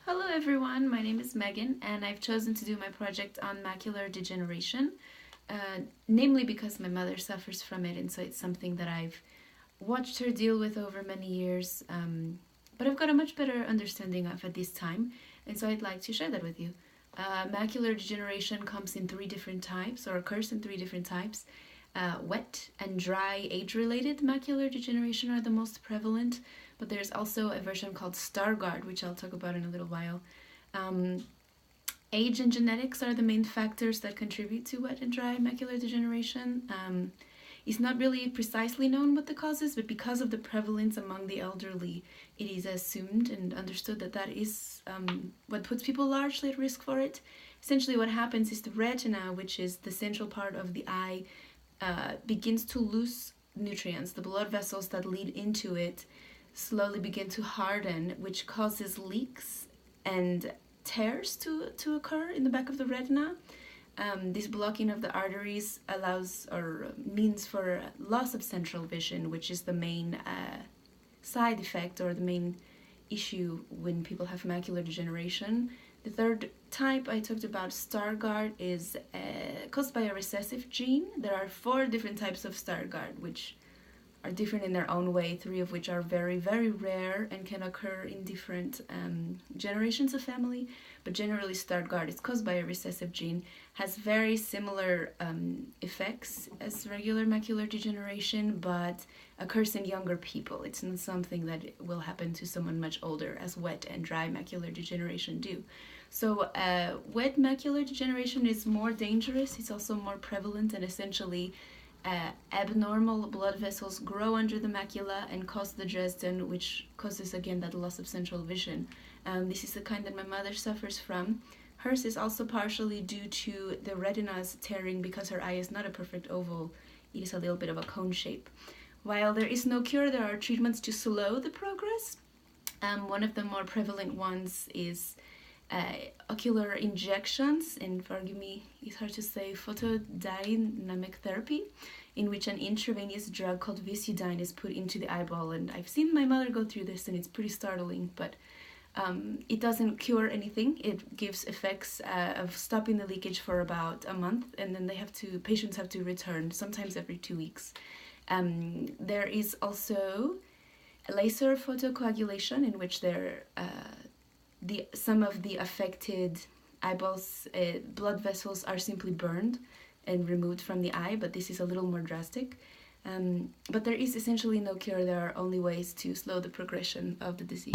Hello everyone, my name is Megan and I've chosen to do my project on macular degeneration, namely because my mother suffers from it, and so it's something that I've watched her deal with over many years, but I've got a much better understanding of at this time, and so I'd like to share that with you. Macular degeneration comes in three different types, or occurs in three different types. Wet and dry age-related macular degeneration are the most prevalent, but there's also a version called Stargardt, which I'll talk about in a little while. Age and genetics are the main factors that contribute to wet and dry macular degeneration. It's not really precisely known what the cause is, but because of the prevalence among the elderly, it is assumed and understood that that is what puts people largely at risk for it. Essentially what happens is the retina, which is the central part of the eye, begins to lose nutrients. The blood vessels that lead into it slowly begin to harden, which causes leaks and tears to occur in the back of the retina. This blocking of the arteries allows or means for loss of central vision, which is the main side effect or the main issue when people have macular degeneration. The third type I talked about, Stargardt, is caused by a recessive gene. There are 4 different types of Stargardt, which are different in their own way, 3 of which are very, very rare and can occur in different generations of family. But generally, Stargardt is caused by a recessive gene, has very similar effects as regular macular degeneration, but occurs in younger people. It's not something that will happen to someone much older, as wet and dry macular degeneration do. So wet macular degeneration is more dangerous. It's also more prevalent, and essentially abnormal blood vessels grow under the macula and cause the Dresden, which causes again that loss of central vision. This is the kind that my mother suffers from. Hers is also partially due to the retina's tearing, because her eye is not a perfect oval. It is a little bit of a cone shape. While there is no cure, there are treatments to slow the progress. One of the more prevalent ones is ocular injections, and forgive me, it's hard to say, photodynamic therapy, in which an intravenous drug called Visudine is put into the eyeball. And I've seen my mother go through this, and it's pretty startling, but it doesn't cure anything. It gives effects of stopping the leakage for about a month, and then patients have to return, sometimes every 2 weeks. There is also laser photocoagulation, in which some of the affected eyeballs, blood vessels are simply burned and removed from the eye, but this is a little more drastic. But there is essentially no cure. There are only ways to slow the progression of the disease.